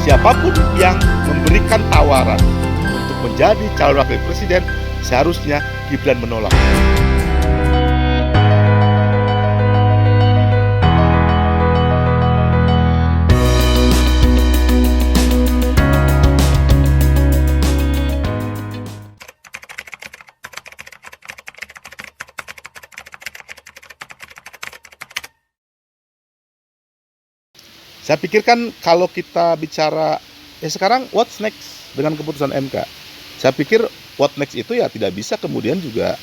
siapapun yang memberikan tawaran untuk menjadi calon wakil presiden, seharusnya Gibran menolak. Saya pikir kan kalau kita bicara sekarang what's next dengan keputusan MK. Saya pikir what next itu ya tidak bisa kemudian juga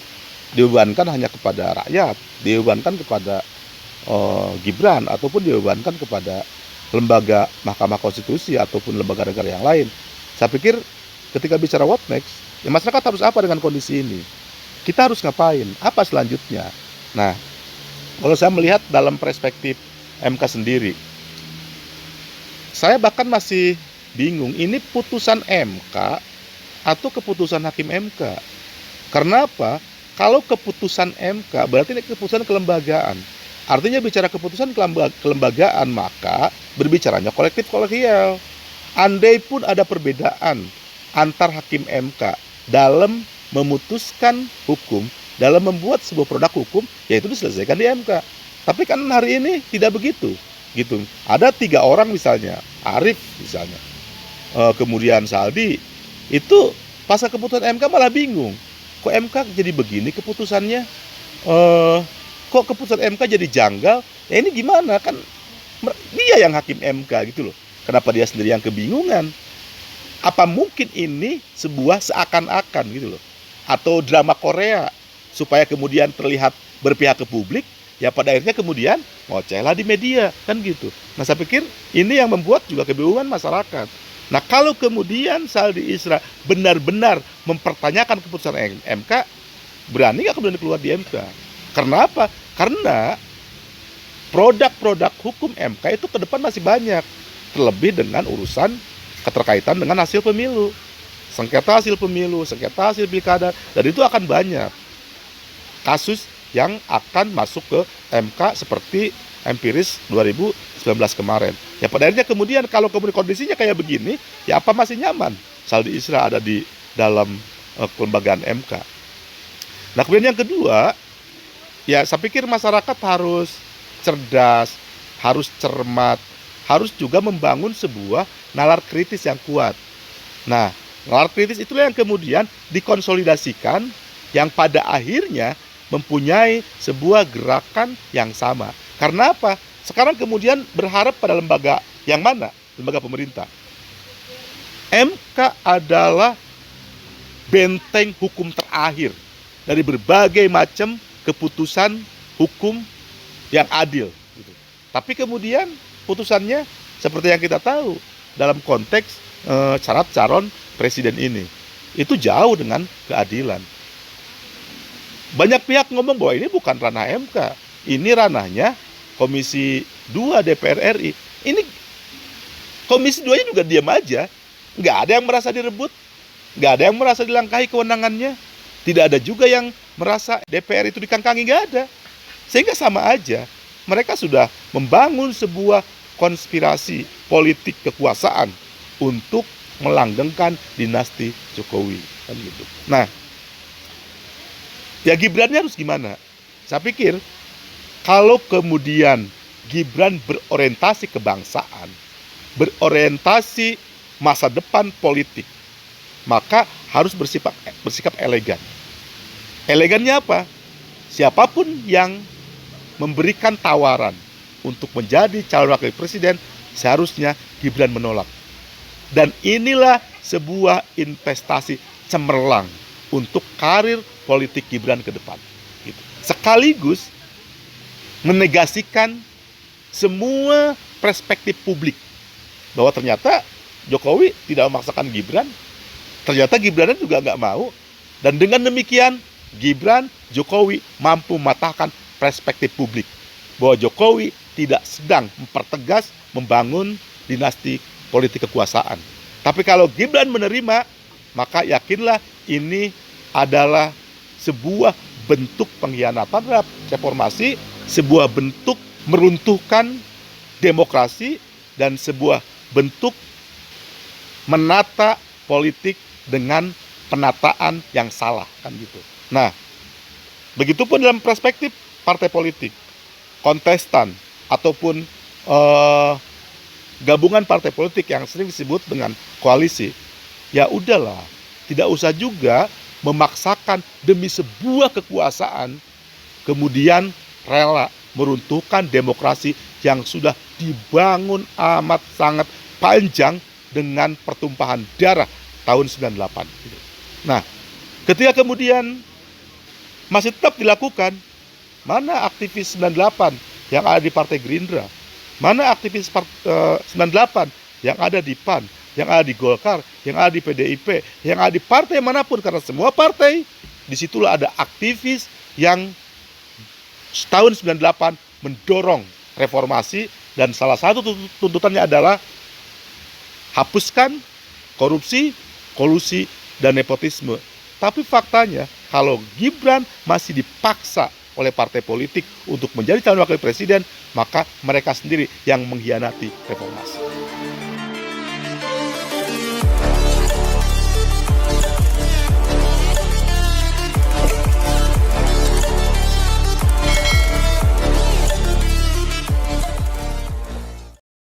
dibebankan hanya kepada rakyat, dibebankan kepada Gibran ataupun dibebankan kepada lembaga Mahkamah Konstitusi ataupun lembaga negara yang lain. Saya pikir ketika bicara what next, ya masyarakat harus apa dengan kondisi ini? Kita harus ngapain? Apa selanjutnya? Nah, kalau saya melihat dalam perspektif MK sendiri, saya bahkan masih bingung, ini putusan MK atau keputusan hakim MK. Karena apa? Kalau keputusan MK berarti ini keputusan kelembagaan. Artinya bicara keputusan kelembagaan, maka berbicaranya kolektif kolegial. Andai pun ada perbedaan antar hakim MK dalam memutuskan hukum, dalam membuat sebuah produk hukum, yaitu diselesaikan di MK. Tapi kan hari ini tidak begitu. Gitu. Ada 3 orang misalnya, Arif misalnya, kemudian Saldi, itu pasca keputusan MK malah bingung, kok MK jadi begini keputusannya, kok keputusan MK jadi janggal, ya ini gimana, kan dia yang hakim MK gitu loh, kenapa dia sendiri yang kebingungan, apa mungkin ini sebuah seakan-akan gitu loh, atau drama Korea, supaya kemudian terlihat berpihak ke publik, ya pada akhirnya kemudian ngocehlah di media, kan gitu. Nah saya pikir ini yang membuat juga kebingungan masyarakat. Nah kalau kemudian Saldi Isra benar-benar mempertanyakan keputusan MK, berani nggak kemudian keluar di MK? Karena apa? Karena produk-produk hukum MK itu ke depan masih banyak, terlebih dengan urusan keterkaitan dengan hasil pemilu, sengketa hasil pemilu, sengketa hasil pilkada, dan itu akan banyak kasus yang akan masuk ke MK seperti empiris 2019 kemarin. Ya pada akhirnya kemudian kalau kemudian kondisinya kayak begini, ya apa masih nyaman Saldi Isra ada di dalam kelembagaan MK. Nah kemudian yang kedua, ya saya pikir masyarakat harus cerdas, harus cermat, harus juga membangun sebuah nalar kritis yang kuat. Nah nalar kritis itulah yang kemudian dikonsolidasikan, yang pada akhirnya mempunyai sebuah gerakan yang sama. Karena apa? Sekarang kemudian berharap pada lembaga yang mana? Lembaga pemerintah. MK adalah benteng hukum terakhir dari berbagai macam keputusan hukum yang adil. Tapi kemudian putusannya seperti yang kita tahu dalam konteks syarat calon presiden ini, itu jauh dengan keadilan. Banyak pihak ngomong bahwa ini bukan ranah MK, ini ranahnya Komisi 2 DPR RI. Ini Komisi 2-nya juga diam aja, nggak ada yang merasa direbut, nggak ada yang merasa dilangkahi kewenangannya, tidak ada juga yang merasa DPR itu dikangkangi, nggak ada. Sehingga sama aja, mereka sudah membangun sebuah konspirasi politik kekuasaan untuk melanggengkan dinasti Jokowi. Kan gitu. Nah, ya Gibrannya harus gimana? Saya pikir kalau kemudian Gibran berorientasi kebangsaan, berorientasi masa depan politik, maka harus bersikap elegan. Elegannya apa? Siapapun yang memberikan tawaran untuk menjadi calon wakil presiden, seharusnya Gibran menolak. Dan inilah sebuah investasi cemerlang untuk karir politik Gibran ke depan. Gitu. Sekaligus menegasikan semua perspektif publik bahwa ternyata Jokowi tidak memaksakan Gibran, ternyata Gibran juga nggak mau, dan dengan demikian Gibran, Jokowi mampu mematahkan perspektif publik bahwa Jokowi tidak sedang mempertegas membangun dinasti politik kekuasaan. Tapi kalau Gibran menerima, maka yakinlah ini adalah sebuah bentuk pengkhianatan terhadap reformasi, sebuah bentuk meruntuhkan demokrasi, dan sebuah bentuk menata politik dengan penataan yang salah, kan gitu. Nah, begitupun dalam perspektif partai politik, kontestan ataupun gabungan partai politik yang sering disebut dengan koalisi, ya udahlah, tidak usah juga memaksakan demi sebuah kekuasaan kemudian rela meruntuhkan demokrasi yang sudah dibangun amat sangat panjang dengan pertumpahan darah tahun 98. Nah, ketika kemudian masih tetap dilakukan, mana aktivis 98 yang ada di Partai Gerindra? Mana aktivis 98 yang ada di PAN, yang ada di Golkar, yang ada di PDIP, yang ada di partai manapun? Karena semua partai, disitulah ada aktivis yang tahun 98 mendorong reformasi, dan salah satu tuntutannya adalah hapuskan korupsi, kolusi, dan nepotisme. Tapi faktanya, kalau Gibran masih dipaksa oleh partai politik untuk menjadi calon wakil presiden, maka mereka sendiri yang mengkhianati reformasi.